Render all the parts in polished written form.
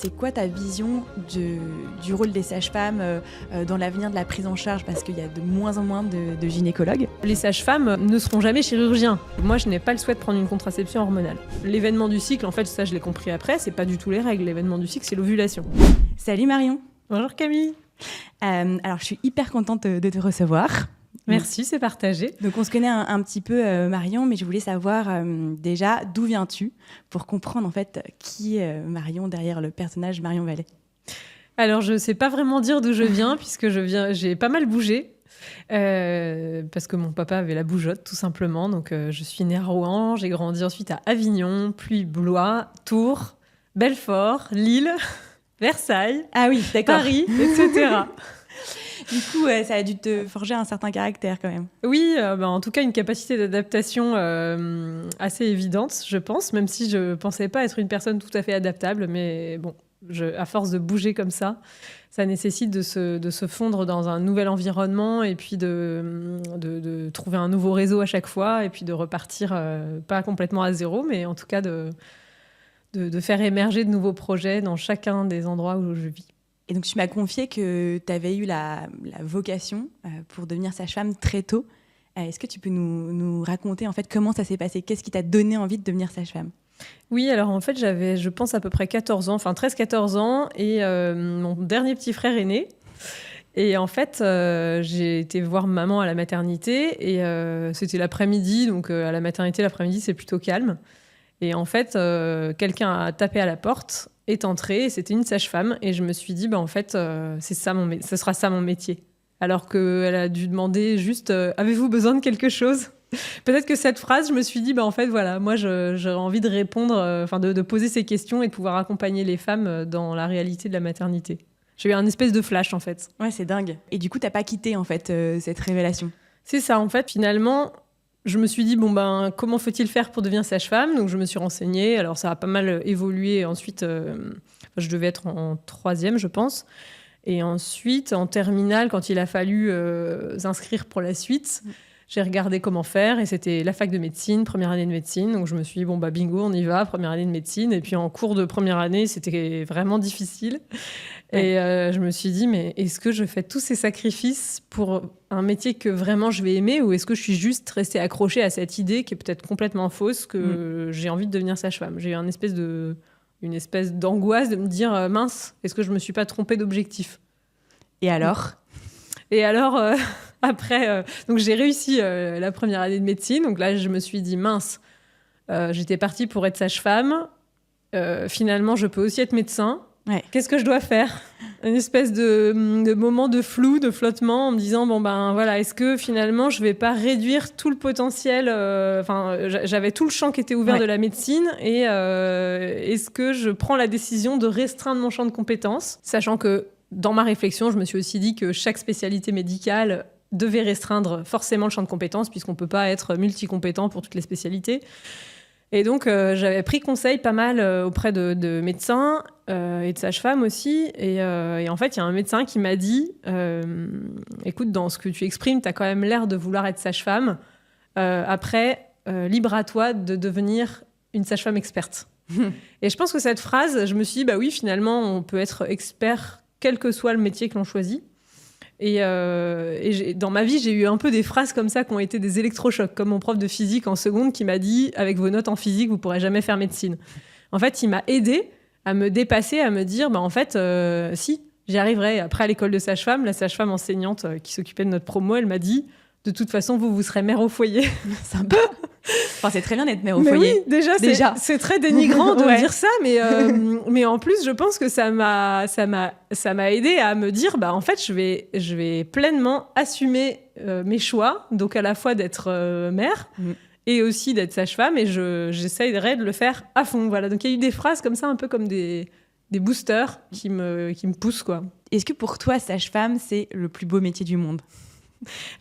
c'est quoi ta vision du rôle des sages-femmes dans l'avenir de la prise en charge, parce qu'il y a de moins en moins de gynécologues? Les sages-femmes ne seront jamais chirurgiens. Moi, je n'ai pas le souhait de prendre une contraception hormonale. L'événement du cycle, en fait, ça je l'ai compris après, c'est pas du tout les règles. L'événement du cycle, c'est l'ovulation. Salut Marion. Bonjour Camille. Alors, je suis hyper contente de te recevoir. Merci, c'est partagé. Donc, on se connaît un petit peu, Marion, mais je voulais savoir déjà d'où viens-tu pour comprendre en fait qui est Marion derrière le personnage Marion Vallée. Alors, je ne sais pas vraiment dire d'où je viens, puisque j'ai pas mal bougé, parce que mon papa avait la bougeotte, tout simplement. Donc, je suis née à Rouen, j'ai grandi ensuite à Avignon, puis Blois, Tours, Belfort, Lille, Versailles, ah oui, d'accord. Paris, etc. Du coup, ça a dû te forger un certain caractère quand même. Oui, en tout cas, une capacité d'adaptation assez évidente, je pense, même si je ne pensais pas être une personne tout à fait adaptable. Mais bon, à force de bouger comme ça nécessite de se fondre dans un nouvel environnement et puis de trouver un nouveau réseau à chaque fois et puis de repartir, pas complètement à zéro, mais en tout cas de faire émerger de nouveaux projets dans chacun des endroits où je vis. Et donc, tu m'as confié que tu avais eu la vocation pour devenir sage-femme très tôt. Est-ce que tu peux nous raconter en fait comment ça s'est passé? Qu'est-ce qui t'a donné envie de devenir sage-femme? Oui, alors en fait, j'avais, je pense, à peu près 14 ans, enfin 13-14 ans, et mon dernier petit frère est né. Et en fait, j'ai été voir maman à la maternité, et c'était l'après-midi, donc à la maternité, l'après-midi, c'est plutôt calme. Et en fait, quelqu'un a tapé à la porte, est entrée, et c'était une sage-femme, et je me suis dit, en fait, ce sera ça mon métier. Alors qu'elle a dû demander juste, avez-vous besoin de quelque chose? Peut-être que cette phrase, je me suis dit, en fait, voilà, moi, j'aurais envie de répondre, de poser ces questions et de pouvoir accompagner les femmes dans la réalité de la maternité. J'ai eu un espèce de flash, en fait. Ouais, c'est dingue. Et du coup, t'as pas quitté, en fait, cette révélation? C'est ça, en fait, finalement. Je me suis dit, comment faut-il faire pour devenir sage-femme? Donc, je me suis renseignée. Alors, ça a pas mal évolué. Ensuite, je devais être en 3e, je pense. Et ensuite, en terminale, quand il a fallu s'inscrire pour la suite, j'ai regardé comment faire. Et c'était la fac de médecine, première année de médecine. Donc, je me suis dit, bingo, on y va, première année de médecine. Et puis, en cours de première année, c'était vraiment difficile. Et je me suis dit, mais est-ce que je fais tous ces sacrifices pour un métier que vraiment je vais aimer, ou est-ce que je suis juste restée accrochée à cette idée qui est peut-être complètement fausse, que j'ai envie de devenir sage-femme? J'ai eu une espèce d'angoisse de me dire, mince, est-ce que je me suis pas trompée d'objectif? Et alors? Après, donc j'ai réussi la première année de médecine. Donc là, je me suis dit, mince, j'étais partie pour être sage-femme. Finalement, je peux aussi être médecin. Ouais. Qu'est-ce que je dois faire? Une espèce de moment de flou, de flottement, en me disant, voilà, est-ce que finalement, je vais pas réduire tout le potentiel? J'avais tout le champ qui était ouvert de la médecine, et est-ce que je prends la décision de restreindre mon champ de compétences? Sachant que, dans ma réflexion, je me suis aussi dit que chaque spécialité médicale devait restreindre forcément le champ de compétences, puisqu'on peut pas être multicompétent pour toutes les spécialités. Et donc, j'avais pris conseil pas mal auprès de médecins et de sages-femmes aussi. Et en fait, il y a un médecin qui m'a dit, écoute, dans ce que tu exprimes, tu as quand même l'air de vouloir être sage-femme. Après, libre à toi de devenir une sage-femme experte. Et je pense que cette phrase, je me suis dit, oui, finalement, on peut être expert quel que soit le métier que l'on choisit. Et dans ma vie, j'ai eu un peu des phrases comme ça qui ont été des électrochocs, comme mon prof de physique en seconde qui m'a dit « Avec vos notes en physique, vous ne pourrez jamais faire médecine ». En fait, il m'a aidée à me dépasser, à me dire si, j'y arriverai. Après, à l'école de sage-femme, la sage-femme enseignante qui s'occupait de notre promo, elle m'a dit « De toute façon, vous serez mère au foyer ». Sympa. Enfin, c'est très bien d'être mère au mais foyer. Oui, déjà. C'est très dénigrant de dire ça, mais en plus, je pense que ça m'a aidé à me dire, en fait, je vais pleinement assumer mes choix, donc à la fois d'être mère et aussi d'être sage-femme, et j'essayerai de le faire à fond. Voilà. Donc il y a eu des phrases comme ça, un peu comme des boosters qui me poussent, quoi. Est-ce que pour toi, sage-femme, c'est le plus beau métier du monde?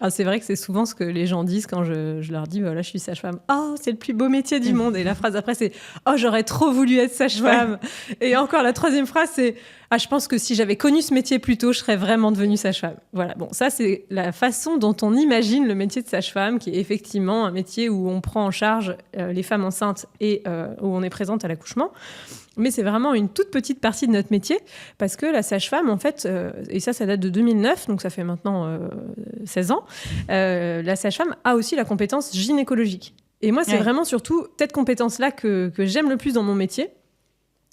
Alors c'est vrai que c'est souvent ce que les gens disent quand je leur dis voilà, je suis sage-femme. Oh, c'est le plus beau métier du monde. Et la phrase après, c'est oh, j'aurais trop voulu être sage-femme. Ouais. Et encore la troisième phrase, c'est Je pense que si j'avais connu ce métier plus tôt, je serais vraiment devenue sage-femme. Voilà, bon, ça, c'est la façon dont on imagine le métier de sage-femme, qui est effectivement un métier où on prend en charge les femmes enceintes et où on est présente à l'accouchement. Mais c'est vraiment une toute petite partie de notre métier, parce que la sage-femme, en fait, et ça date de 2009, donc ça fait maintenant 16 ans, la sage-femme a aussi la compétence gynécologique. Et moi, c'est vraiment surtout cette compétence-là que j'aime le plus dans mon métier.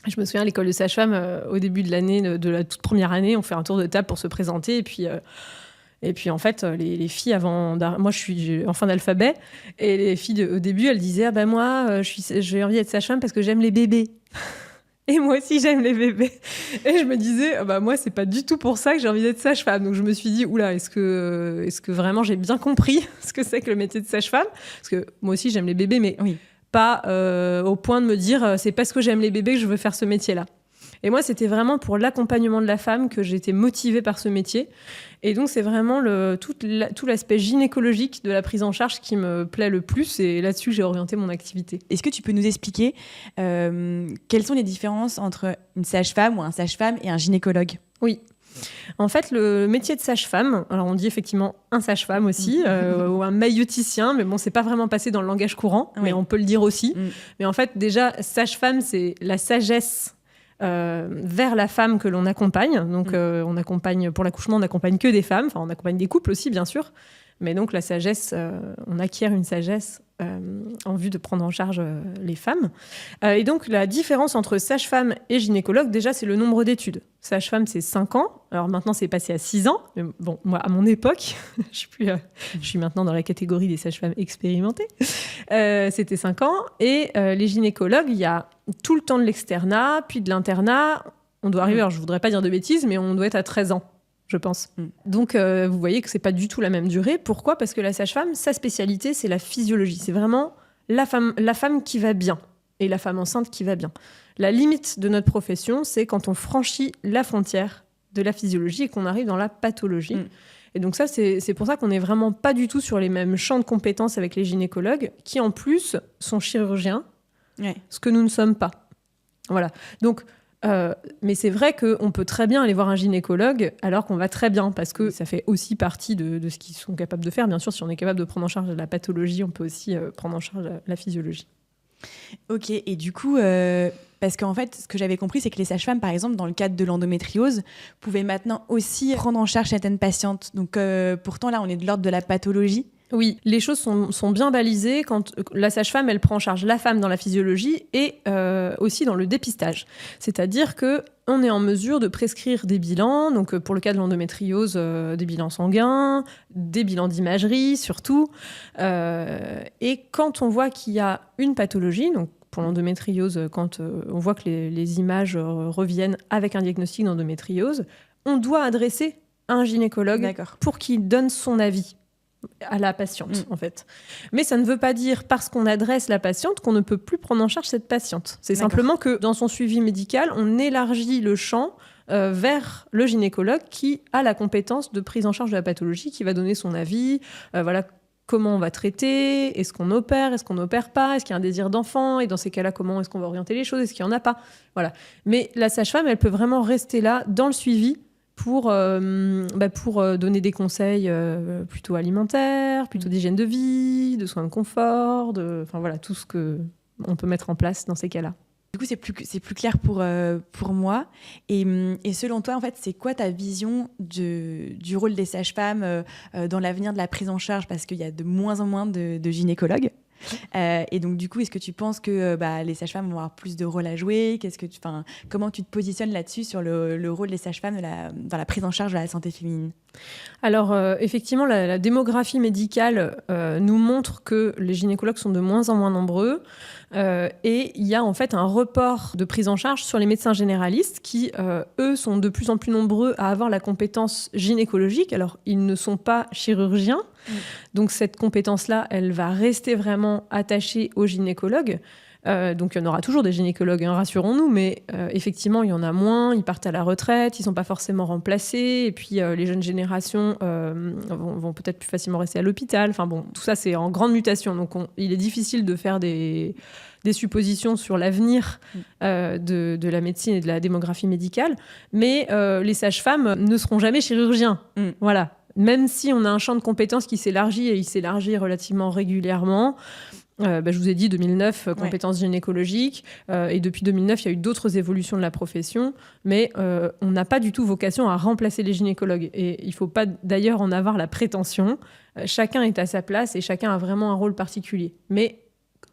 Je me souviens, à l'école de sage-femme, au début de l'année, de la toute première année, on fait un tour de table pour se présenter. Et puis en fait, les filles moi, je suis en fin d'alphabet. Et les filles, au début, elles disaient moi, j'ai envie d'être sage-femme parce que j'aime les bébés. Et moi aussi, j'aime les bébés. Et je me disais, moi, c'est pas du tout pour ça que j'ai envie d'être sage-femme. Donc je me suis dit, oula, est-ce que vraiment j'ai bien compris ce que c'est que le métier de sage-femme ? Parce que moi aussi, j'aime les bébés, mais pas au point de me dire c'est parce que j'aime les bébés que je veux faire ce métier-là. Et moi, c'était vraiment pour l'accompagnement de la femme que j'étais motivée par ce métier. Et donc, c'est vraiment tout l'aspect gynécologique de la prise en charge qui me plaît le plus. Et là-dessus, j'ai orienté mon activité. Est-ce que tu peux nous expliquer quelles sont les différences entre une sage-femme ou un sage-femme et un gynécologue ? Oui. En fait, le métier de sage-femme, alors on dit effectivement un sage-femme aussi, ou un maïeuticien, mais bon, c'est pas vraiment passé dans le langage courant, mais on peut le dire aussi. Mais en fait, déjà, sage-femme, c'est la sagesse vers la femme que l'on accompagne. Donc, on accompagne, pour l'accouchement, on n'accompagne que des femmes. Enfin, on accompagne des couples aussi, bien sûr. Mais donc, la sagesse, on acquiert une sagesse en vue de prendre en charge les femmes. Et donc, la différence entre sage-femme et gynécologue, déjà, c'est le nombre d'études. Sage-femme, c'est 5 ans. Alors maintenant, c'est passé à 6 ans. Mais bon, moi, à mon époque, je suis maintenant dans la catégorie des sages-femmes expérimentées. C'était 5 ans. Et les gynécologues, il y a tout le temps de l'externat, puis de l'internat. On doit arriver, alors je ne voudrais pas dire de bêtises, mais on doit être à 13 ans. Je pense. Donc, vous voyez que c'est pas du tout la même durée. Pourquoi ? Parce que la sage-femme, sa spécialité, c'est la physiologie. C'est vraiment la femme qui va bien et la femme enceinte qui va bien. La limite de notre profession, c'est quand on franchit la frontière de la physiologie et qu'on arrive dans la pathologie. Et donc ça, c'est pour ça qu'on n'est vraiment pas du tout sur les mêmes champs de compétences avec les gynécologues, qui en plus sont chirurgiens, ce que nous ne sommes pas. Voilà. Donc, mais c'est vrai qu'on peut très bien aller voir un gynécologue alors qu'on va très bien, parce que ça fait aussi partie de ce qu'ils sont capables de faire. Bien sûr, si on est capable de prendre en charge la pathologie, on peut aussi prendre en charge la physiologie. Ok, et du coup, parce qu'en fait, ce que j'avais compris, c'est que les sages-femmes, par exemple, dans le cadre de l'endométriose, pouvaient maintenant aussi prendre en charge certaines patientes. Donc pourtant, là, on est de l'ordre de la pathologie. Oui, les choses sont bien balisées quand la sage-femme, elle prend en charge la femme dans la physiologie et aussi dans le dépistage. C'est-à-dire qu'on est en mesure de prescrire des bilans, donc pour le cas de l'endométriose, des bilans sanguins, des bilans d'imagerie surtout. Et quand on voit qu'il y a une pathologie, donc pour l'endométriose, quand on voit que les images reviennent avec un diagnostic d'endométriose, on doit adresser un gynécologue pour qu'il donne son avis à la patiente, en fait. Mais ça ne veut pas dire, parce qu'on adresse la patiente, qu'on ne peut plus prendre en charge cette patiente. C'est simplement que dans son suivi médical, on élargit le champ vers le gynécologue qui a la compétence de prise en charge de la pathologie, qui va donner son avis, comment on va traiter, est-ce qu'on opère, est-ce qu'on n'opère pas, est-ce qu'il y a un désir d'enfant, et dans ces cas-là, comment est-ce qu'on va orienter les choses, est-ce qu'il n'y en a pas. Voilà. Mais la sage-femme, elle peut vraiment rester là, dans le suivi, pour donner des conseils plutôt alimentaires, plutôt d'hygiène de vie, de soins de confort, tout ce qu'on peut mettre en place dans ces cas-là. Du coup, c'est plus clair pour moi. Et selon toi, en fait, c'est quoi ta vision du rôle des sages-femmes dans l'avenir de la prise en charge ? Parce qu'il y a de moins en moins de gynécologues. Et donc, du coup, est-ce que tu penses que les sages-femmes vont avoir plus de rôle à jouer ? Comment tu te positionnes là-dessus sur le rôle des sages-femmes dans la prise en charge de la santé féminine ? Alors, effectivement, la démographie médicale nous montre que les gynécologues sont de moins en moins nombreux et il y a en fait un report de prise en charge sur les médecins généralistes qui, eux, sont de plus en plus nombreux à avoir la compétence gynécologique. Alors, ils ne sont pas chirurgiens, donc cette compétence-là, elle va rester vraiment attachée aux gynécologues. Donc, il y en aura toujours des gynécologues, hein, rassurons-nous, mais effectivement, il y en a moins, ils partent à la retraite, ils ne sont pas forcément remplacés, et puis les jeunes générations vont peut-être plus facilement rester à l'hôpital. Enfin bon, tout ça, c'est en grande mutation. Donc, il est difficile de faire des suppositions sur l'avenir de la médecine et de la démographie médicale, mais les sages-femmes ne seront jamais chirurgiens. Voilà. Même si on a un champ de compétences qui s'élargit, et il s'élargit relativement régulièrement. Je vous ai dit 2009, compétences gynécologiques, et depuis 2009, il y a eu d'autres évolutions de la profession, mais on n'a pas du tout vocation à remplacer les gynécologues. Et il ne faut pas d'ailleurs en avoir la prétention. Chacun est à sa place et chacun a vraiment un rôle particulier. Mais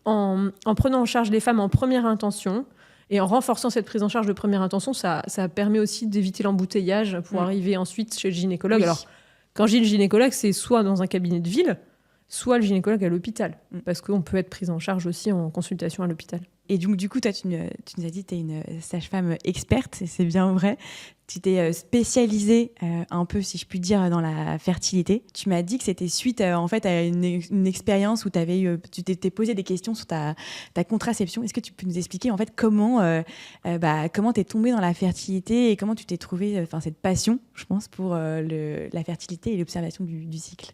en prenant en charge les femmes en première intention et en renforçant cette prise en charge de première intention, ça permet aussi d'éviter l'embouteillage pour arriver ensuite chez le gynécologue. Oui. Alors, quand je dis le gynécologue, c'est soit dans un cabinet de ville, soit le gynécologue à l'hôpital, parce qu'on peut être prise en charge aussi en consultation à l'hôpital. Et donc, du coup, toi, tu nous as dit que tu es une sage-femme experte, et c'est bien vrai. Tu t'es spécialisée un peu, si je puis dire, dans la fertilité. Tu m'as dit que c'était suite en fait, à une expérience où tu t'étais posé des questions sur ta contraception. Est-ce que tu peux nous expliquer en fait, comment tu es tombée dans la fertilité et comment tu t'es trouvée cette passion, je pense, pour la fertilité et l'observation du cycle?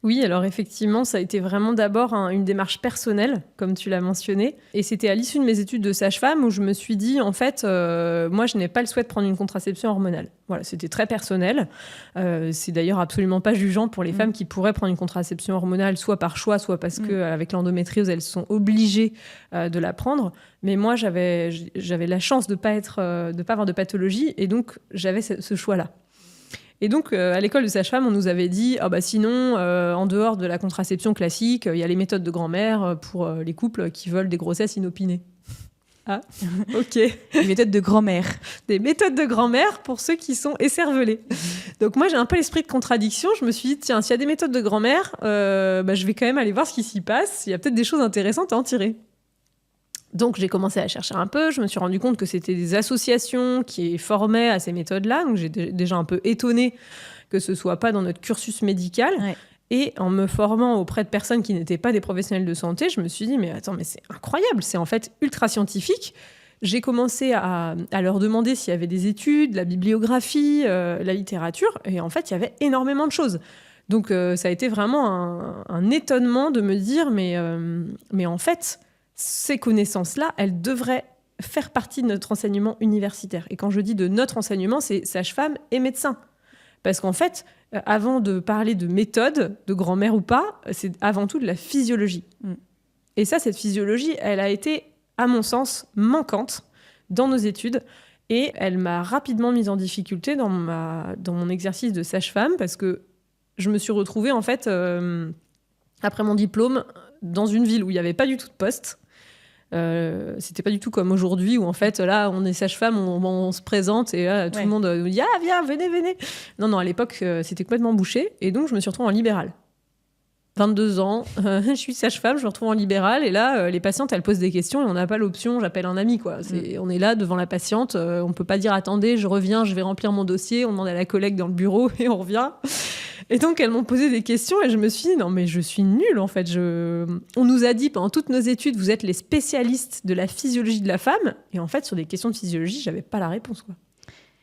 Oui, alors effectivement, ça a été vraiment d'abord une démarche personnelle, comme tu l'as mentionné. Et c'était à l'issue de mes études de sage-femme où je me suis dit, en fait, moi, je n'ai pas le souhait de prendre une contraception hormonale. Voilà, c'était très personnel. C'est d'ailleurs absolument pas jugeant pour les femmes qui pourraient prendre une contraception hormonale, soit par choix, soit parce qu'avec l'endométriose, elles sont obligées de la prendre. Mais moi, j'avais la chance de pas avoir de pathologie, et donc j'avais ce choix-là. Et donc, à l'école de sage-femme, on nous avait dit sinon, en dehors de la contraception classique, il y a les méthodes de grand-mère pour les couples qui veulent des grossesses inopinées. Ah, ok. Des méthodes de grand-mère. Des méthodes de grand-mère pour ceux qui sont écervelés. Donc, moi, j'ai un peu l'esprit de contradiction. Je me suis dit, tiens, s'il y a des méthodes de grand-mère, je vais quand même aller voir ce qui s'y passe. Il y a peut-être des choses intéressantes à en tirer. Donc, j'ai commencé à chercher un peu. Je me suis rendu compte que c'était des associations qui formaient à ces méthodes-là. Donc, j'étais déjà un peu étonnée que ce ne soit pas dans notre cursus médical. Ouais. Et en me formant auprès de personnes qui n'étaient pas des professionnels de santé, je me suis dit, mais attends, mais c'est incroyable. C'est en fait ultra scientifique. J'ai commencé à leur demander s'il y avait des études, la bibliographie, la littérature. Et en fait, il y avait énormément de choses. Donc, ça a été vraiment un étonnement de me dire, mais en fait... ces connaissances-là, elles devraient faire partie de notre enseignement universitaire. Et quand je dis de notre enseignement, c'est sage-femme et médecin. Parce qu'en fait, avant de parler de méthode, de grand-mère ou pas, c'est avant tout de la physiologie. Et ça, cette physiologie, elle a été, à mon sens, manquante dans nos études. Et elle m'a rapidement mise en difficulté dans mon exercice de sage-femme, parce que je me suis retrouvée, en fait, après mon diplôme, dans une ville où il n'y avait pas du tout de poste. C'était pas du tout comme aujourd'hui où en fait là on est sage-femme, on se présente et là tout le monde dit ah viens venez. Non à l'époque c'était complètement bouché et donc je me suis retrouvée en libéral. 22 ans, je suis sage-femme, je me retrouve en libéral et là les patientes elles posent des questions et on n'a pas l'option j'appelle un ami quoi. On est là devant la patiente, on peut pas dire attendez je reviens je vais remplir mon dossier, on demande à la collègue dans le bureau et on revient. Et donc, elles m'ont posé des questions et je me suis dit, non, mais je suis nulle, en fait. On nous a dit, pendant toutes nos études, vous êtes les spécialistes de la physiologie de la femme. Et en fait, sur des questions de physiologie, j'avais pas la réponse, quoi.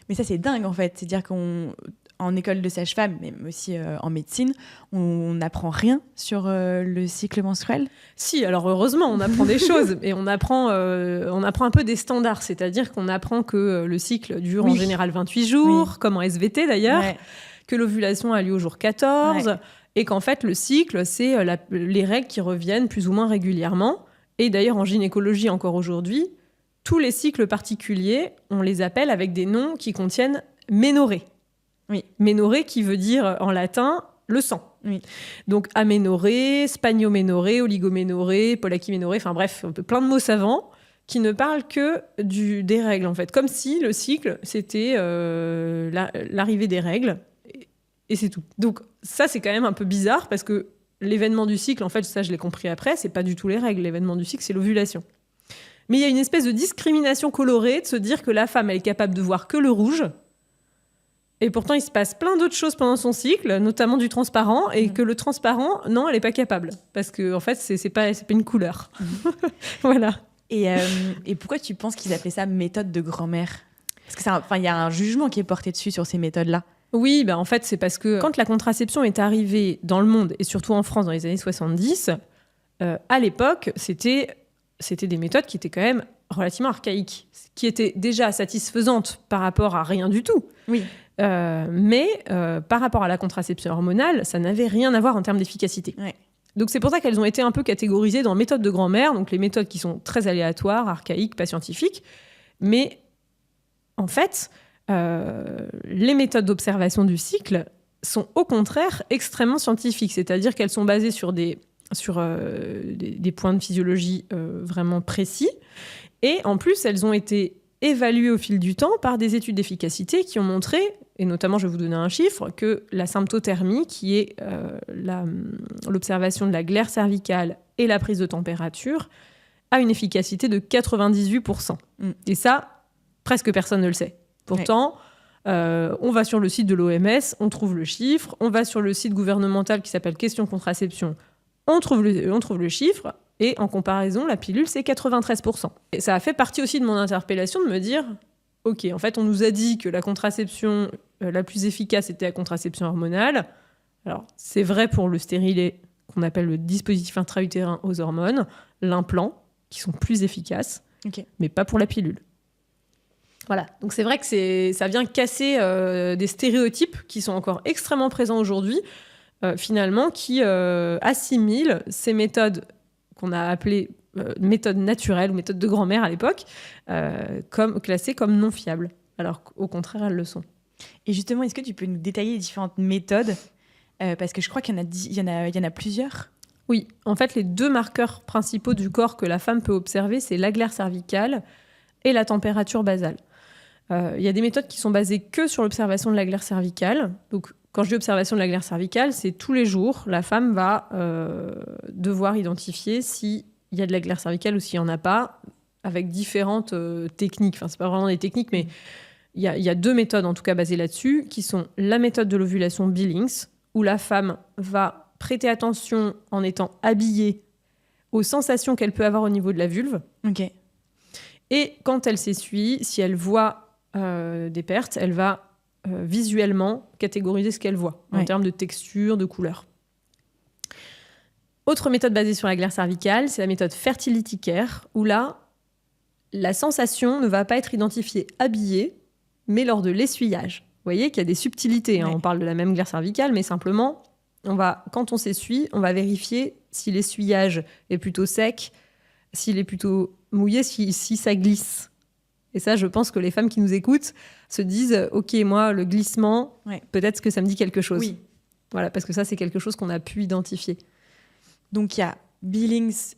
Mais ça, c'est dingue, en fait. C'est-à-dire qu'en école de sage-femme, mais aussi en médecine, on n'apprend rien sur le cycle menstruel. Si, alors heureusement, on apprend des choses. Et on apprend un peu des standards. C'est-à-dire qu'on apprend que le cycle dure en général 28 jours, comme en SVT d'ailleurs. Ouais. Que l'ovulation a lieu au jour 14 et qu'en fait, le cycle, c'est les règles qui reviennent plus ou moins régulièrement. Et d'ailleurs, en gynécologie, encore aujourd'hui, tous les cycles particuliers, on les appelle avec des noms qui contiennent ménorrhée. Oui. Ménorrhée qui veut dire, en latin, le sang. Oui. Donc, aménorrhée, spanioménorrhée, oligoménorrhée, polachyménorrhée, enfin bref, plein de mots savants qui ne parlent que des règles, en fait. Comme si le cycle, c'était l'arrivée des règles. Et c'est tout. Donc ça, c'est quand même un peu bizarre parce que l'événement du cycle, en fait, ça, je l'ai compris après, c'est pas du tout les règles. L'événement du cycle, c'est l'ovulation. Mais il y a une espèce de discrimination colorée de se dire que la femme, elle est capable de voir que le rouge. Et pourtant, il se passe plein d'autres choses pendant son cycle, notamment du transparent, et que le transparent, non, elle n'est pas capable. Parce que, en fait, c'est pas une couleur. Voilà. Et pourquoi tu penses qu'ils appelaient ça méthode de grand-mère? Parce que il y a un jugement qui est porté dessus sur ces méthodes-là. Oui, en fait, c'est parce que quand la contraception est arrivée dans le monde, et surtout en France dans les années 70, à l'époque, c'était des méthodes qui étaient quand même relativement archaïques, qui étaient déjà satisfaisantes par rapport à rien du tout. Oui. Mais par rapport à la contraception hormonale, ça n'avait rien à voir en termes d'efficacité. Ouais. Donc c'est pour ça qu'elles ont été un peu catégorisées dans méthodes de grand-mère, donc les méthodes qui sont très aléatoires, archaïques, pas scientifiques. Mais en fait, les méthodes d'observation du cycle sont au contraire extrêmement scientifiques, c'est-à-dire qu'elles sont basées sur des points de physiologie vraiment précis. Et en plus, elles ont été évaluées au fil du temps par des études d'efficacité qui ont montré, et notamment je vais vous donner un chiffre, que la symptothermie, qui est l'observation de la glaire cervicale et la prise de température, a une efficacité de 98%. Et ça, presque personne ne le sait. Pourtant, on va sur le site de l'OMS, on trouve le chiffre, on va sur le site gouvernemental qui s'appelle Question Contraception, on trouve le chiffre, et en comparaison, la pilule, c'est 93%. Et ça a fait partie aussi de mon interpellation de me dire, ok, en fait, on nous a dit que la contraception la plus efficace était la contraception hormonale. Alors, c'est vrai pour le stérilet, qu'on appelle le dispositif intra-utérin aux hormones, l'implant, qui sont plus efficaces, mais pas pour la pilule. Voilà, donc c'est vrai que ça vient casser des stéréotypes qui sont encore extrêmement présents aujourd'hui, finalement, qui assimilent ces méthodes qu'on a appelées méthodes naturelles ou méthodes de grand-mère à l'époque, classées comme non fiables, alors qu'au contraire, elles le sont. Et justement, est-ce que tu peux nous détailler les différentes méthodes parce que je crois qu'il y en a plusieurs. Oui, en fait, les deux marqueurs principaux du corps que la femme peut observer, c'est la glaire cervicale et la température basale. Il y a des méthodes qui sont basées que sur l'observation de la glaire cervicale. Donc, quand je dis observation de la glaire cervicale, c'est tous les jours, la femme va devoir identifier s'il y a de la glaire cervicale ou s'il n'y en a pas, avec différentes techniques. Enfin, c'est pas vraiment des techniques, mais il y a deux méthodes, en tout cas basées là-dessus, qui sont la méthode de l'ovulation Billings, où la femme va prêter attention en étant habillée aux sensations qu'elle peut avoir au niveau de la vulve. Okay. Et quand elle s'essuie, si elle voit des pertes, elle va visuellement catégoriser ce qu'elle voit en termes de texture, de couleur. Autre méthode basée sur la glaire cervicale, c'est la méthode fertility care, où là, la sensation ne va pas être identifiée habillée, mais lors de l'essuyage. Vous voyez qu'il y a des subtilités. On parle de la même glaire cervicale, mais simplement, quand on s'essuie, on va vérifier si l'essuyage est plutôt sec, s'il est plutôt mouillé, si ça glisse. Et ça, je pense que les femmes qui nous écoutent se disent « Ok, moi, le glissement, peut-être que ça me dit quelque chose. » Oui. Voilà, parce que ça, c'est quelque chose qu'on a pu identifier. Donc, il y a Billings,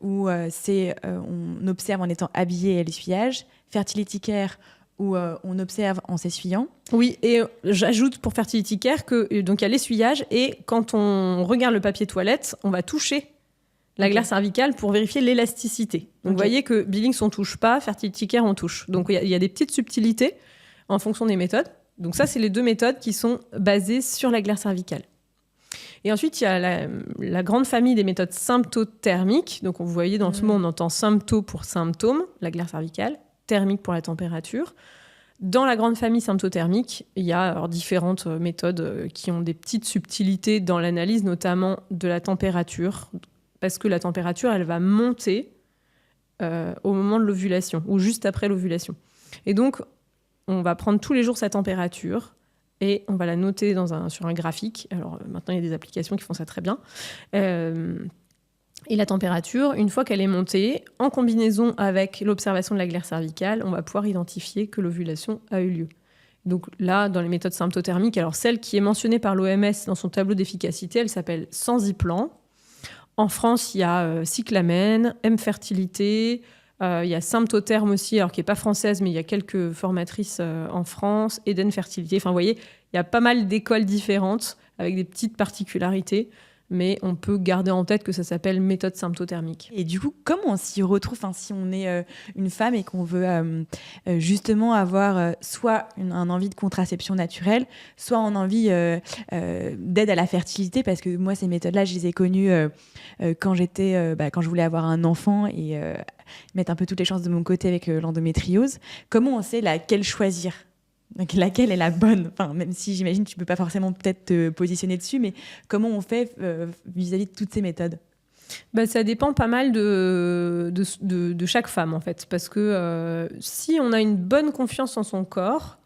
où on observe en étant habillé à l'essuyage. Fertility Care, où on observe en s'essuyant. Oui, et j'ajoute pour Fertility Care qu'il y a l'essuyage, et quand on regarde le papier toilette, on va toucher la glaire cervicale pour vérifier l'élasticité. Donc, vous voyez que Billings, on ne touche pas, Fertility Care, on touche. Donc, il y a des petites subtilités en fonction des méthodes. Donc, ça, c'est les deux méthodes qui sont basées sur la glaire cervicale. Et ensuite, il y a la grande famille des méthodes symptothermiques. Donc, vous voyez, dans ce mot, on entend sympto pour symptôme, la glaire cervicale, thermique pour la température. Dans la grande famille symptothermique, il y a différentes méthodes qui ont des petites subtilités dans l'analyse, notamment de la température, parce que la température, elle va monter au moment de l'ovulation ou juste après l'ovulation. Et donc, on va prendre tous les jours sa température et on va la noter sur un graphique. Alors, maintenant, il y a des applications qui font ça très bien. Et la température, une fois qu'elle est montée, en combinaison avec l'observation de la glaire cervicale, on va pouvoir identifier que l'ovulation a eu lieu. Donc là, dans les méthodes symptothermiques, alors celle qui est mentionnée par l'OMS dans son tableau d'efficacité, elle s'appelle Senziplan. En France, il y a Cyclamen, M-Fertilité, il y a Symptotherm aussi, alors qui n'est pas française, mais il y a quelques formatrices en France, Eden Fertilité. Enfin, vous voyez, il y a pas mal d'écoles différentes avec des petites particularités. mais on peut garder en tête que ça s'appelle méthode symptothermique. Et du coup, comment on s'y retrouve si on est une femme et qu'on veut justement avoir soit une envie de contraception naturelle, soit une envie d'aide à la fertilité, parce que moi, ces méthodes-là, je les ai connues quand je voulais avoir un enfant et mettre un peu toutes les chances de mon côté avec l'endométriose. Comment on sait laquelle choisir ? Donc, laquelle est la bonne, même si j'imagine que tu ne peux pas forcément peut-être te positionner dessus, mais comment on fait vis-à-vis de toutes ces méthodes ? Ça dépend pas mal de chaque femme, en fait. Parce que si on a une bonne confiance en son corps,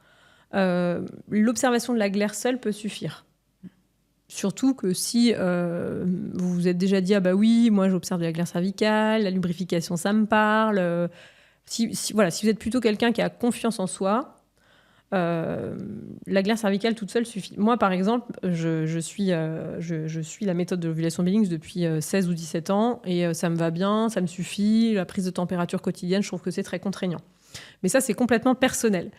l'observation de la glaire seule peut suffire. Surtout que si vous vous êtes déjà dit « Ah bah oui, moi j'observe de la glaire cervicale, la lubrification ça me parle ». Si vous êtes plutôt quelqu'un qui a confiance en soi, la glaire cervicale toute seule suffit. Moi, par exemple, je suis la méthode de l'ovulation Billings depuis 16 ou 17 ans et ça me va bien, ça me suffit. La prise de température quotidienne, je trouve que c'est très contraignant. Mais ça, c'est complètement personnel.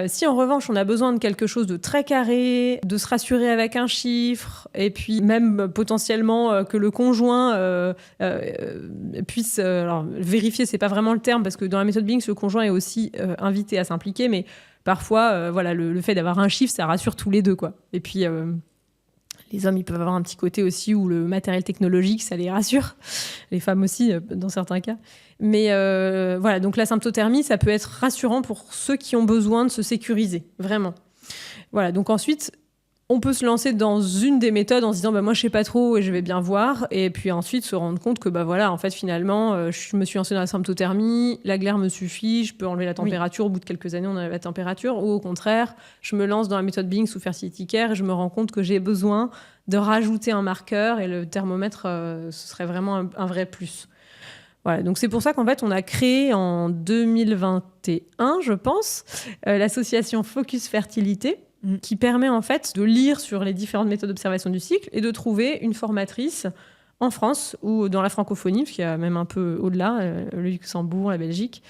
Si en revanche, on a besoin de quelque chose de très carré, de se rassurer avec un chiffre, et puis même potentiellement que le conjoint puisse... alors, vérifier, c'est pas vraiment le terme, parce que dans la méthode Billings, le conjoint est aussi invité à s'impliquer, mais parfois, le fait d'avoir un chiffre, ça rassure tous les deux, quoi. Et puis, les hommes, ils peuvent avoir un petit côté aussi où le matériel technologique, ça les rassure. Les femmes aussi, dans certains cas. Mais donc la symptothermie, ça peut être rassurant pour ceux qui ont besoin de se sécuriser, vraiment. Voilà, donc ensuite, on peut se lancer dans une des méthodes en se disant moi je sais pas trop et je vais bien voir, et puis ensuite se rendre compte que en fait finalement je me suis lancée dans la symptothermie, la glaire me suffit, je peux enlever la température, au bout de quelques années on enlève la température, ou au contraire je me lance dans la méthode Billings ou Fertility Care et je me rends compte que j'ai besoin de rajouter un marqueur, et le thermomètre ce serait vraiment un vrai plus. Voilà, donc c'est pour ça qu'en fait on a créé en 2021 je pense l'association Focus Fertilité, qui permet en fait de lire sur les différentes méthodes d'observation du cycle et de trouver une formatrice en France ou dans la francophonie, parce qu'il y a même un peu au-delà, le Luxembourg, la Belgique,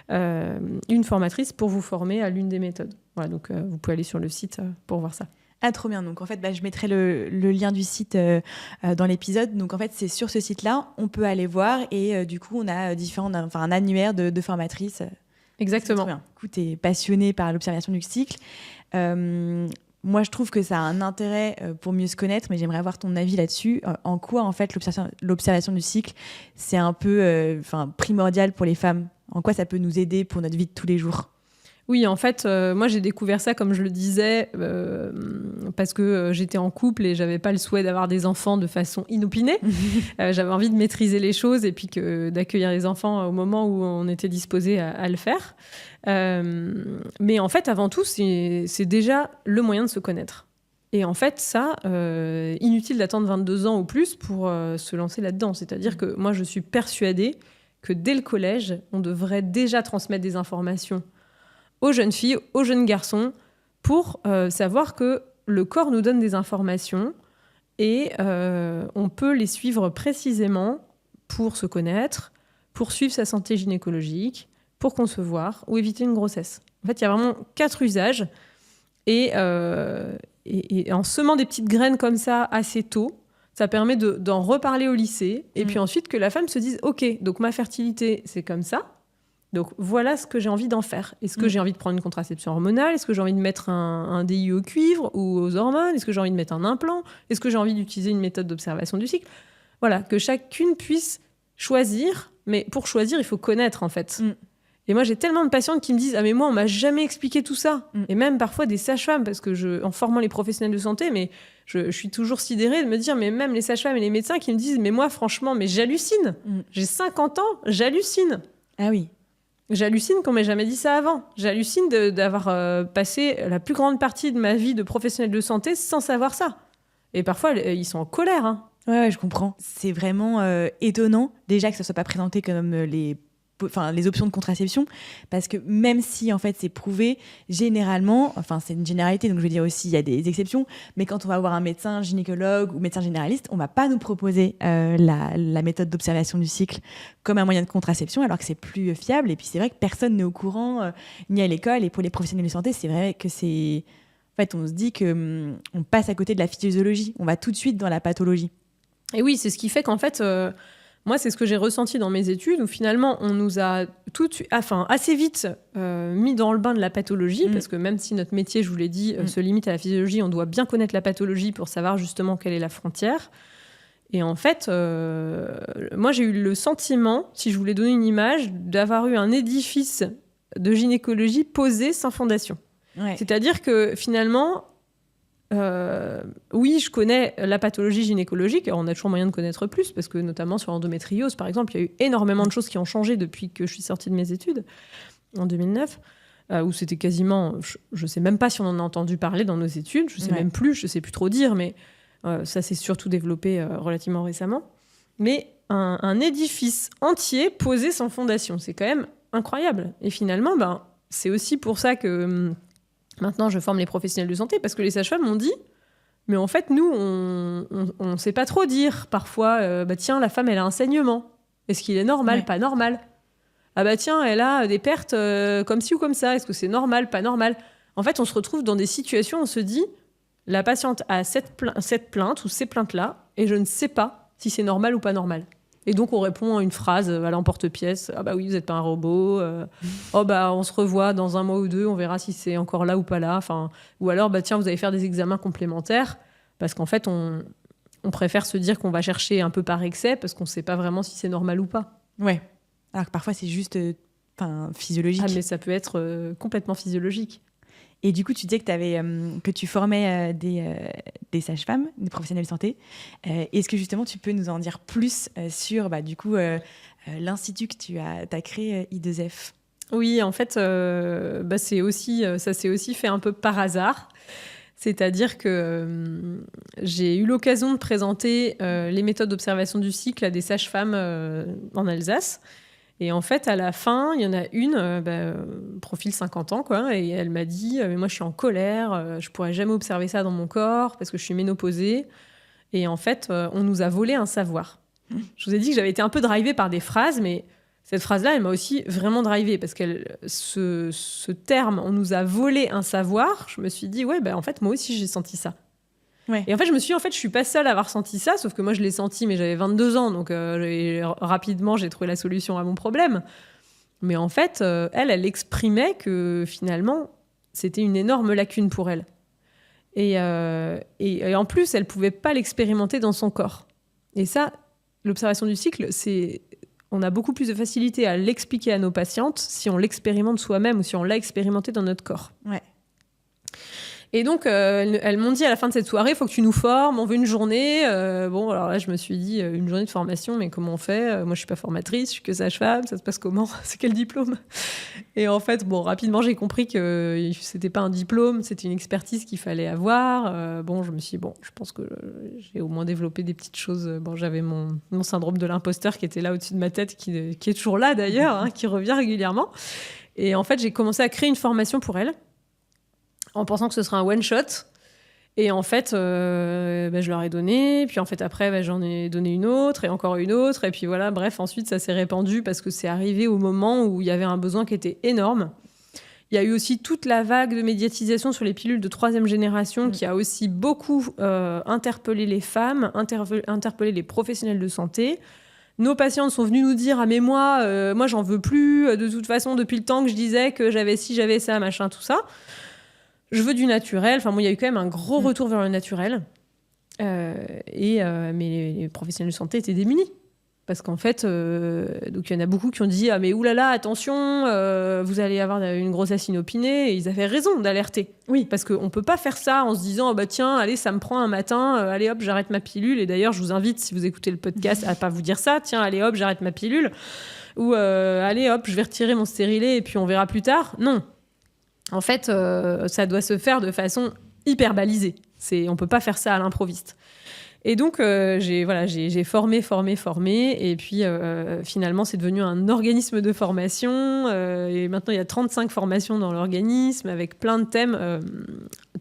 une formatrice pour vous former à l'une des méthodes. Voilà, donc vous pouvez aller sur le site pour voir ça. Ah, trop bien. Donc, en fait, je mettrai le lien du site dans l'épisode. Donc, en fait, c'est sur ce site-là, on peut aller voir et du coup, on a un annuaire de formatrices. Exactement. Du coup, tu es passionnée par l'observation du cycle. Moi, je trouve que ça a un intérêt pour mieux se connaître, mais j'aimerais avoir ton avis là-dessus. En quoi, en fait, l'observation du cycle, c'est un peu primordial pour les femmes ? En quoi ça peut nous aider pour notre vie de tous les jours ? Oui, en fait, moi, j'ai découvert ça, comme je le disais, parce que j'étais en couple et j'avais pas le souhait d'avoir des enfants de façon inopinée. J'avais envie de maîtriser les choses et puis d'accueillir les enfants au moment où on était disposé à le faire. Mais en fait, avant tout, c'est déjà le moyen de se connaître. Et en fait, ça, inutile d'attendre 22 ans ou plus pour se lancer là-dedans. C'est-à-dire que moi, je suis persuadée que dès le collège, on devrait déjà transmettre des informations aux jeunes filles, aux jeunes garçons, pour savoir que le corps nous donne des informations et on peut les suivre précisément pour se connaître, pour suivre sa santé gynécologique, pour concevoir ou éviter une grossesse. En fait, il y a vraiment 4 usages. Et en semant des petites graines comme ça assez tôt, ça permet d'en reparler au lycée. Et puis ensuite, que la femme se dise « Ok, donc ma fertilité, c'est comme ça. Donc voilà ce que j'ai envie d'en faire. Est-ce que j'ai envie de prendre une contraception hormonale ? Est-ce que j'ai envie de mettre un DIU au cuivre ou aux hormones ? Est-ce que j'ai envie de mettre un implant ? Est-ce que j'ai envie d'utiliser une méthode d'observation du cycle ? Voilà, que chacune puisse choisir. Mais pour choisir, il faut connaître, en fait. Et moi, j'ai tellement de patientes qui me disent « Ah, mais moi, on m'a jamais expliqué tout ça. » Et même parfois des sages-femmes, parce que en formant les professionnels de santé, mais je suis toujours sidérée de me dire « Mais même les sages-femmes et les médecins qui me disent « Mais moi, franchement, mais j'hallucine. J'ai 50 ans, j'hallucine. » Ah oui. J'hallucine qu'on m'ait jamais dit ça avant. J'hallucine d'avoir passé la plus grande partie de ma vie de professionnel de santé sans savoir ça. Et parfois, ils sont en colère. Hein. Ouais, je comprends. C'est vraiment étonnant, déjà, que ça ne soit pas présenté comme les options de contraception, parce que même si en fait c'est prouvé, généralement, c'est une généralité, donc je veux dire aussi il y a des exceptions, mais quand on va voir un médecin gynécologue ou médecin généraliste, on va pas nous proposer la méthode d'observation du cycle comme un moyen de contraception, alors que c'est plus fiable. Et puis c'est vrai que personne n'est au courant, ni à l'école, et pour les professionnels de santé, c'est vrai que on se dit que on passe à côté de la physiologie, on va tout de suite dans la pathologie. Et oui, c'est ce qui fait qu'en fait, moi, c'est ce que j'ai ressenti dans mes études, où finalement, on nous a assez vite mis dans le bain de la pathologie, parce que même si notre métier, je vous l'ai dit, se limite à la physiologie, on doit bien connaître la pathologie pour savoir justement quelle est la frontière. Et en fait, moi, j'ai eu le sentiment, si je voulais donner une image, d'avoir eu un édifice de gynécologie posé sans fondation. Ouais. C'est-à-dire que finalement... oui, je connais la pathologie gynécologique. Alors, on a toujours moyen de connaître plus parce que notamment sur l'endométriose, par exemple, il y a eu énormément de choses qui ont changé depuis que je suis sortie de mes études en 2009, où c'était quasiment, je sais même pas si on en a entendu parler dans nos études, je sais même plus, je sais plus trop dire, mais ça s'est surtout développé relativement récemment. Mais un édifice entier posé sans fondation, c'est quand même incroyable. Et finalement, c'est aussi pour ça que maintenant, je forme les professionnels de santé parce que les sages-femmes m'ont dit, mais en fait, nous, on ne sait pas trop dire. Parfois, tiens, la femme, elle a un saignement. Est-ce qu'il est normal, pas normal ? Ah bah tiens, elle a des pertes comme ci ou comme ça. Est-ce que c'est normal, pas normal ? En fait, on se retrouve dans des situations où on se dit, la patiente a cette plainte ou ces plaintes-là, et je ne sais pas si c'est normal ou pas normal. Et donc, on répond à une phrase à l'emporte-pièce. Ah bah oui, vous n'êtes pas un robot. Oh bah, on se revoit dans un mois ou deux, on verra si c'est encore là ou pas là. Enfin, ou alors, tiens, vous allez faire des examens complémentaires. Parce qu'en fait, on préfère se dire qu'on va chercher un peu par excès parce qu'on ne sait pas vraiment si c'est normal ou pas. Ouais. Alors que parfois, c'est juste physiologique. Ah, mais ça peut être complètement physiologique. Et du coup, tu disais que tu formais des sages-femmes, des professionnels de santé. Est-ce que justement, tu peux nous en dire plus sur l'institut que tu as créé, I2F ? Oui, en fait, ça s'est aussi fait un peu par hasard. C'est-à-dire que j'ai eu l'occasion de présenter les méthodes d'observation du cycle à des sages-femmes en Alsace. Et en fait, à la fin, il y en a une, profil 50 ans, quoi, et elle m'a dit mais moi, je suis en colère, je pourrais jamais observer ça dans mon corps parce que je suis ménopausée. Et en fait, on nous a volé un savoir. Je vous ai dit que j'avais été un peu drivée par des phrases, mais cette phrase-là, elle m'a aussi vraiment drivée parce que ce terme, on nous a volé un savoir, je me suis dit, en fait, moi aussi, j'ai senti ça. Ouais. Et en fait, je me suis dit, je suis pas seule à avoir senti ça, sauf que moi, je l'ai senti, mais j'avais 22 ans, donc rapidement, j'ai trouvé la solution à mon problème. Mais en fait, elle exprimait que finalement, c'était une énorme lacune pour elle. Et en plus, elle pouvait pas l'expérimenter dans son corps. Et ça, l'observation du cycle, on a beaucoup plus de facilité à l'expliquer à nos patientes si on l'expérimente soi-même ou si on l'a expérimenté dans notre corps. Ouais. Et donc, elles m'ont dit à la fin de cette soirée, il faut que tu nous formes, on veut une journée. Bon, alors là, je me suis dit, une journée de formation, mais comment on fait ? Moi, je suis pas formatrice, je suis que sage-femme, ça se passe comment ? C'est quel diplôme ? Et en fait, rapidement, j'ai compris que c'était pas un diplôme, c'était une expertise qu'il fallait avoir. Je me suis dit, je pense que j'ai au moins développé des petites choses. J'avais mon syndrome de l'imposteur qui était là au-dessus de ma tête, qui est toujours là d'ailleurs, qui revient régulièrement. Et en fait, j'ai commencé à créer une formation pour elle, en pensant que ce serait un one-shot. Et en fait, je leur ai donné. Puis en fait, après, j'en ai donné une autre et encore une autre. Et puis voilà, bref, ensuite, ça s'est répandu parce que c'est arrivé au moment où il y avait un besoin qui était énorme. Il y a eu aussi toute la vague de médiatisation sur les pilules de 3e génération qui a aussi beaucoup interpellé les femmes, interpellé les professionnels de santé. Nos patientes sont venues nous dire « Ah mais moi, j'en veux plus. De toute façon, depuis le temps que je disais que j'avais ci, j'avais ça, machin, tout ça. » Je veux du naturel. Enfin, il y a eu quand même un gros retour vers le naturel. Mais les professionnels de santé étaient démunis. Parce qu'en fait, donc il y en a beaucoup qui ont dit « Ah mais oulala, attention, vous allez avoir une grossesse inopinée. » Et ils avaient raison d'alerter. Oui, parce qu'on ne peut pas faire ça en se disant « Tiens, allez, ça me prend un matin. Allez hop, j'arrête ma pilule. » Et d'ailleurs, je vous invite, si vous écoutez le podcast, à ne pas vous dire ça. « Tiens, allez hop, j'arrête ma pilule. » Ou « Allez hop, je vais retirer mon stérilet et puis on verra plus tard. » Non. En fait, ça doit se faire de façon hyper balisée. On ne peut pas faire ça à l'improviste. Et donc, j'ai formé. Et puis, finalement, c'est devenu un organisme de formation. Et maintenant, il y a 35 formations dans l'organisme avec plein de thèmes,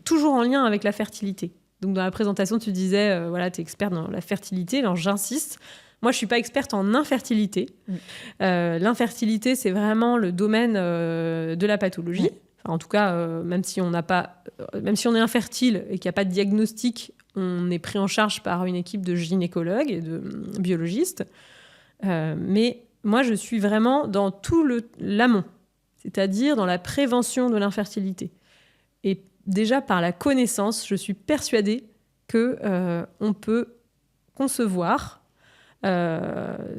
toujours en lien avec la fertilité. Donc, dans la présentation, tu disais, tu es experte dans la fertilité. Alors, j'insiste. Moi, je ne suis pas experte en infertilité. L'infertilité, c'est vraiment le domaine de la pathologie. En tout cas, même si on est infertile et qu'il n'y a pas de diagnostic, on est pris en charge par une équipe de gynécologues et de biologistes. Mais moi, je suis vraiment dans tout l'amont, c'est-à-dire dans la prévention de l'infertilité. Et déjà, par la connaissance, je suis persuadée qu'on peut concevoir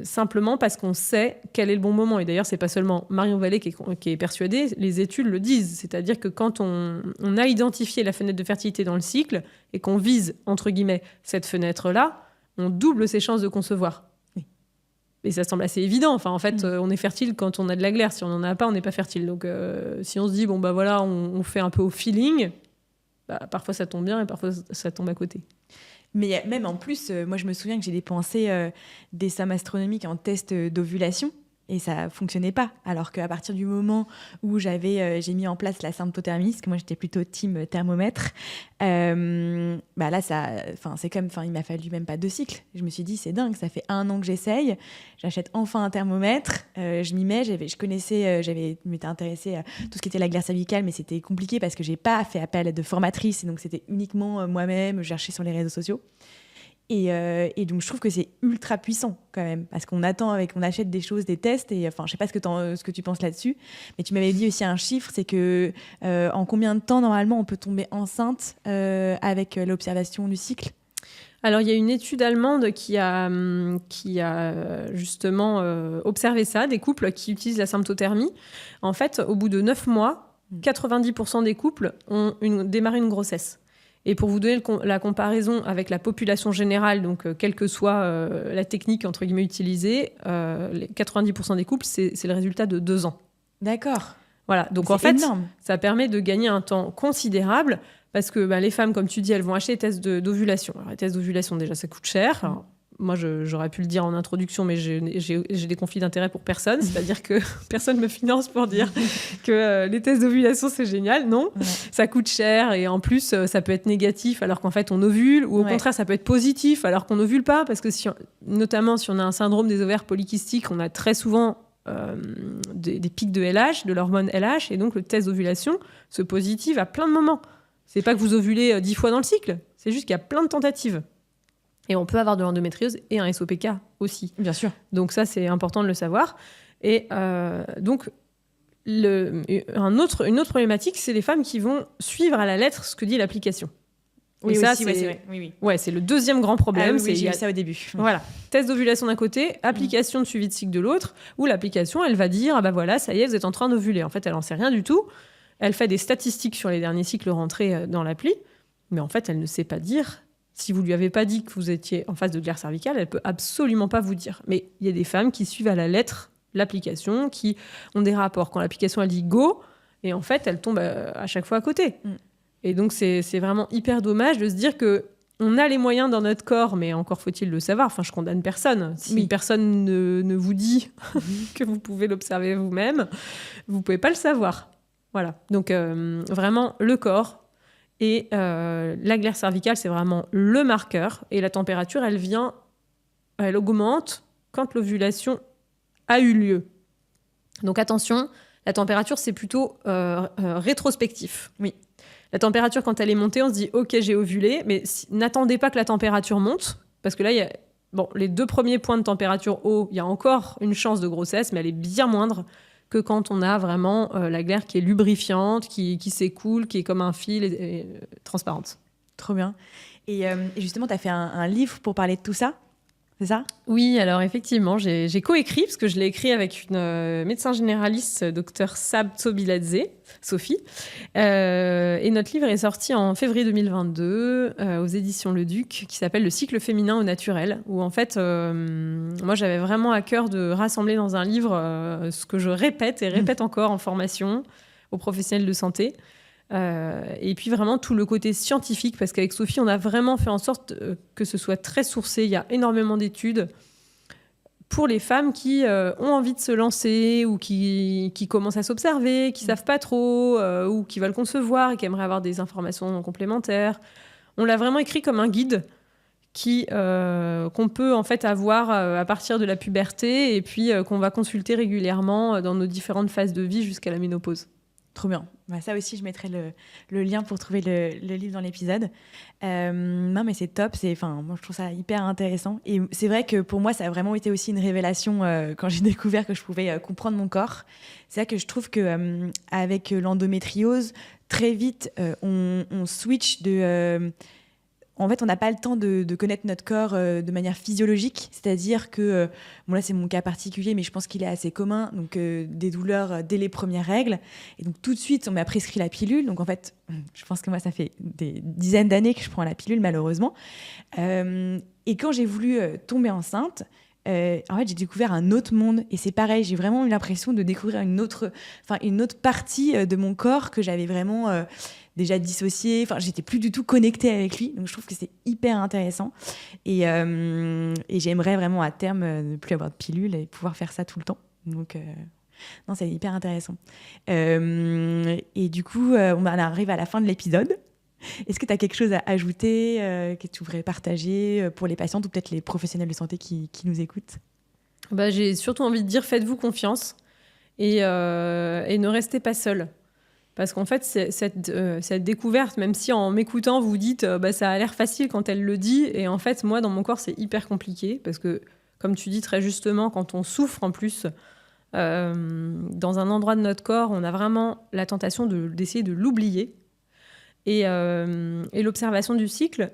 simplement parce qu'on sait quel est le bon moment. Et d'ailleurs, c'est pas seulement Marion Vallée qui est persuadée, les études le disent. C'est-à-dire que quand on a identifié la fenêtre de fertilité dans le cycle et qu'on vise, entre guillemets, cette fenêtre-là, on double ses chances de concevoir. Oui. Et ça semble assez évident. Enfin, en fait, on est fertile quand on a de la glaire. Si on n'en a pas, on n'est pas fertile. Donc, si on se dit, bon, bah voilà, on fait un peu au feeling, bah, parfois ça tombe bien et parfois ça tombe à côté. Mais même en plus, moi je me souviens que j'ai dépensé des sommes astronomiques en tests d'ovulation et ça fonctionnait pas. Alors qu'à partir du moment où j'ai mis en place la symptothermie, parce que moi j'étais plutôt team thermomètre, bah là c'est comme, il m'a fallu même pas 2 cycles. Je me suis dit c'est dingue, ça fait 1 an que j'essaye, j'achète enfin un thermomètre, je m'y mets, je m'étais intéressée à tout ce qui était la glaire cervicale, mais c'était compliqué parce que j'ai pas fait appel à de formatrice et donc c'était uniquement moi-même, chercher sur les réseaux sociaux. Et donc, je trouve que c'est ultra puissant quand même, parce qu'on achète des choses, des tests, et enfin, je sais pas ce que tu penses là-dessus, mais tu m'avais dit aussi un chiffre, c'est que en combien de temps, normalement, on peut tomber enceinte avec l'observation du cycle ? Alors, il y a une étude allemande qui a justement observé ça, des couples qui utilisent la symptothermie. En fait, au bout de 9 mois, 90% des couples ont démarré une grossesse. Et pour vous donner la comparaison avec la population générale, donc quelle que soit la technique entre guillemets utilisée, les 90% des couples, c'est le résultat de 2 ans. D'accord. Voilà, donc c'est en fait, énorme. Ça permet de gagner un temps considérable parce que les femmes, comme tu dis, elles vont acheter des tests d'ovulation. Alors les tests d'ovulation, déjà, ça coûte cher. Alors, moi, j'aurais pu le dire en introduction, mais j'ai des conflits d'intérêt pour personne. C'est-à-dire que personne me finance pour dire que les tests d'ovulation, c'est génial. Non, ça coûte cher et en plus, ça peut être négatif alors qu'en fait, on ovule. Ou au contraire, ça peut être positif alors qu'on n'ovule pas. Parce que notamment, si on a un syndrome des ovaires polykystiques, on a très souvent des pics de LH, de l'hormone LH. Et donc, le test d'ovulation se positive à plein de moments. C'est pas que vous ovulez 10 fois dans le cycle. C'est juste qu'il y a plein de tentatives. Et on peut avoir de l'endométriose et un SOPK aussi. Bien sûr. Donc ça, c'est important de le savoir. Et donc, une autre problématique, c'est les femmes qui vont suivre à la lettre ce que dit l'application. Oui, et ça, c'est vrai. Oui. Ouais, c'est le deuxième grand problème. J'ai eu ça au début. Voilà, test d'ovulation d'un côté, application de suivi de cycle de l'autre, où l'application, elle va dire, voilà, ça y est, vous êtes en train d'ovuler. En fait, elle n'en sait rien du tout. Elle fait des statistiques sur les derniers cycles rentrés dans l'appli, mais en fait, elle ne sait pas dire. Si vous lui avez pas dit que vous étiez en phase de glaire cervicale, elle peut absolument pas vous dire. Mais il y a des femmes qui suivent à la lettre l'application, qui ont des rapports. Quand l'application, elle dit go, et en fait, elle tombe à chaque fois à côté. Et donc, c'est vraiment hyper dommage de se dire que on a les moyens dans notre corps, mais encore faut-il le savoir. Enfin, je condamne personne. Si personne ne vous dit que vous pouvez l'observer vous-même, vous pouvez pas le savoir. Voilà. Donc, vraiment, le corps. Et la glaire cervicale, c'est vraiment le marqueur. Et la température, elle augmente quand l'ovulation a eu lieu. Donc attention, la température, c'est plutôt rétrospectif. Oui. La température, quand elle est montée, on se dit « Ok, j'ai ovulé », mais n'attendez pas que la température monte, parce que là, il y a les 2 premiers points de température haut, il y a encore une chance de grossesse, mais elle est bien moindre que quand on a vraiment la glaire qui est lubrifiante, qui s'écoule, qui est comme un fil et transparente. Trop bien. Et justement, tu as fait un livre pour parler de tout ça, c'est ça ? Oui, alors effectivement, j'ai coécrit, parce que je l'ai écrit avec une médecin généraliste, Dr Sab Tsobiladze, Sophie. Et notre livre est sorti en février 2022 aux éditions Le Duc, qui s'appelle « Le cycle féminin au naturel », où en fait, moi j'avais vraiment à cœur de rassembler dans un livre ce que je répète et répète encore en formation aux professionnels de santé. Et puis vraiment tout le côté scientifique, parce qu'avec Sophie, on a vraiment fait en sorte que ce soit très sourcé. Il y a énormément d'études pour les femmes qui ont envie de se lancer ou qui commencent à s'observer, qui savent pas trop ou qui veulent concevoir et qui aimeraient avoir des informations complémentaires. On l'a vraiment écrit comme un guide qu'on peut en fait avoir à partir de la puberté et puis qu'on va consulter régulièrement dans nos différentes phases de vie jusqu'à la ménopause. Trop bien. Bah, ça aussi, je mettrai le lien pour trouver le livre dans l'épisode. Non, mais c'est top. Moi, je trouve ça hyper intéressant. Et c'est vrai que pour moi, ça a vraiment été aussi une révélation quand j'ai découvert que je pouvais comprendre mon corps. C'est vrai que je trouve que avec l'endométriose, très vite, on switch de... En fait, on n'a pas le temps de connaître notre corps de manière physiologique. C'est-à-dire que, bon là c'est mon cas particulier, mais je pense qu'il est assez commun, donc des douleurs dès les premières règles. Et donc tout de suite, on m'a prescrit la pilule. Donc en fait, je pense que moi, ça fait des dizaines d'années que je prends la pilule, malheureusement. Et quand j'ai voulu tomber enceinte, en fait, j'ai découvert un autre monde. Et c'est pareil, j'ai vraiment eu l'impression de découvrir une autre partie de mon corps que j'avais vraiment... déjà dissociée, j'étais plus du tout connectée avec lui, donc je trouve que c'est hyper intéressant et j'aimerais vraiment à terme ne plus avoir de pilule et pouvoir faire ça tout le temps, donc non, c'est hyper intéressant. Et du coup, on arrive à la fin de l'épisode. Est-ce que tu as quelque chose à ajouter que tu voudrais partager pour les patientes ou peut-être les professionnels de santé qui nous écoutent? J'ai surtout envie de dire faites-vous confiance et ne restez pas seul. Parce qu'en fait, cette découverte, même si en m'écoutant, vous dites ça a l'air facile quand elle le dit, et en fait, moi, dans mon corps, c'est hyper compliqué, parce que, comme tu dis très justement, quand on souffre en plus, dans un endroit de notre corps, on a vraiment la tentation d'essayer de l'oublier. Et l'observation du cycle,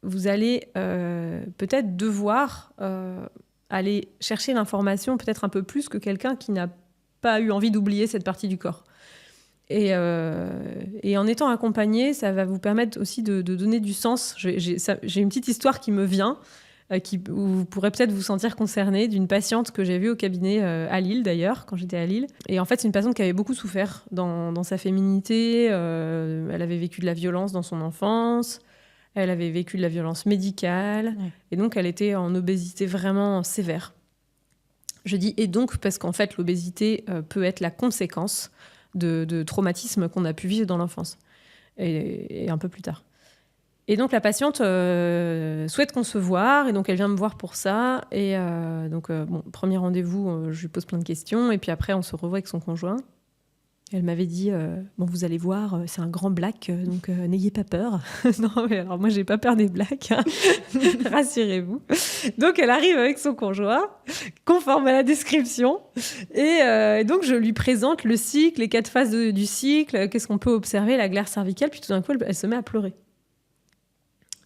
vous allez peut-être devoir aller chercher l'information peut-être un peu plus que quelqu'un qui n'a pas eu envie d'oublier cette partie du corps. Et en étant accompagné, ça va vous permettre aussi de donner du sens. J'ai une petite histoire qui me vient, où vous pourrez peut-être vous sentir concerné, d'une patiente que j'ai vue au cabinet à Lille d'ailleurs, quand j'étais à Lille. Et en fait, c'est une patiente qui avait beaucoup souffert dans sa féminité. Elle avait vécu de la violence dans son enfance. Elle avait vécu de la violence médicale. Ouais. Et donc, elle était en obésité vraiment sévère. Je dis « et donc » parce qu'en fait, l'obésité peut être la conséquence de traumatismes qu'on a pu vivre dans l'enfance et un peu plus tard. Et donc la patiente souhaite concevoir et donc elle vient me voir pour ça et premier rendez-vous, je lui pose plein de questions et puis après on se revoit avec son conjoint. Elle m'avait dit vous allez voir, c'est un grand black, donc n'ayez pas peur. Non, mais alors moi j'ai pas peur des blacks, hein. Rassurez-vous. Donc elle arrive avec son conjoint, conforme à la description, et donc je lui présente le cycle, les 4 phases du cycle, qu'est-ce qu'on peut observer, la glaire cervicale, puis tout d'un coup elle se met à pleurer.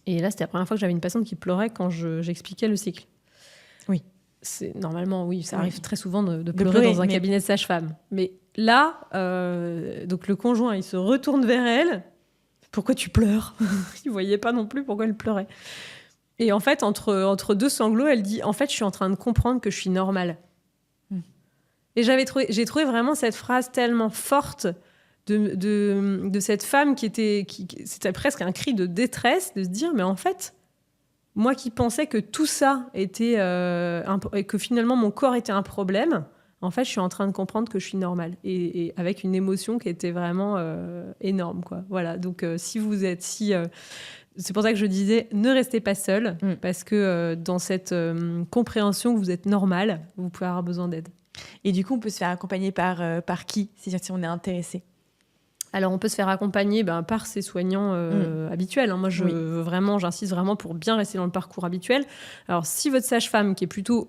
Et là c'était la première fois que j'avais une patiente qui pleurait quand j'expliquais le cycle. Oui. Normalement, oui, ça arrive très souvent de pleurer dans un cabinet de sage-femme. Mais là, donc le conjoint, il se retourne vers elle. Pourquoi tu pleures? Il ne voyait pas non plus pourquoi elle pleurait. Et en fait, entre 2 sanglots, elle dit « En fait, je suis en train de comprendre que je suis normale. » Et j'ai trouvé vraiment cette phrase tellement forte de cette femme c'était presque un cri de détresse, de se dire « Mais en fait... » Moi qui pensais que tout ça était... et que finalement mon corps était un problème, en fait, je suis en train de comprendre que je suis normale. Et avec une émotion qui était vraiment énorme, quoi. Voilà, donc si vous êtes... c'est pour ça que je disais, ne restez pas seul, parce que dans cette compréhension que vous êtes normale, vous pouvez avoir besoin d'aide. Et du coup, on peut se faire accompagner par qui, si on est intéressé? Alors, on peut se faire accompagner par ses soignants habituels. Moi, j'insiste vraiment pour bien rester dans le parcours habituel. Alors, si votre sage-femme, c'est plutôt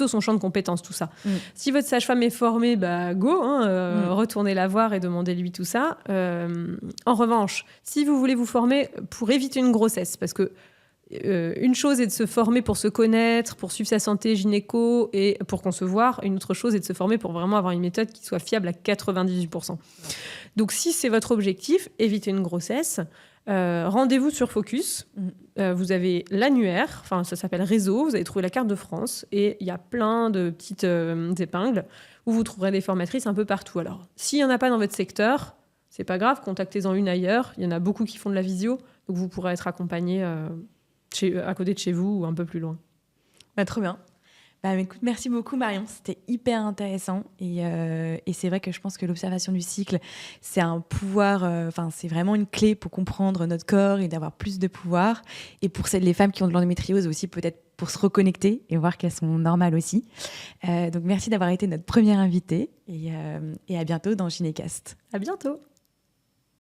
son champ de compétences, tout ça. Si votre sage-femme est formée, go, retournez la voir et demandez-lui tout ça. En revanche, si vous voulez vous former pour éviter une grossesse, parce que une chose est de se former pour se connaître, pour suivre sa santé gynéco et pour concevoir. Une autre chose est de se former pour vraiment avoir une méthode qui soit fiable à 98%. Donc, si c'est votre objectif, éviter une grossesse, rendez-vous sur Focus. Vous avez l'annuaire, ça s'appelle Réseau. Vous allez trouver la carte de France et il y a plein de petites épingles où vous trouverez des formatrices un peu partout. Alors, s'il n'y en a pas dans votre secteur, c'est pas grave, contactez-en une ailleurs. Il y en a beaucoup qui font de la visio, donc vous pourrez être accompagné à côté de chez vous ou un peu plus loin. Trop bien. Écoute, merci beaucoup Marion, c'était hyper intéressant et c'est vrai que je pense que l'observation du cycle, c'est un pouvoir, c'est vraiment une clé pour comprendre notre corps et d'avoir plus de pouvoir. Et pour les femmes qui ont de l'endométriose aussi, peut-être pour se reconnecter et voir qu'elles sont normales aussi. Donc merci d'avoir été notre première invitée et à bientôt dans Gynécast. À bientôt.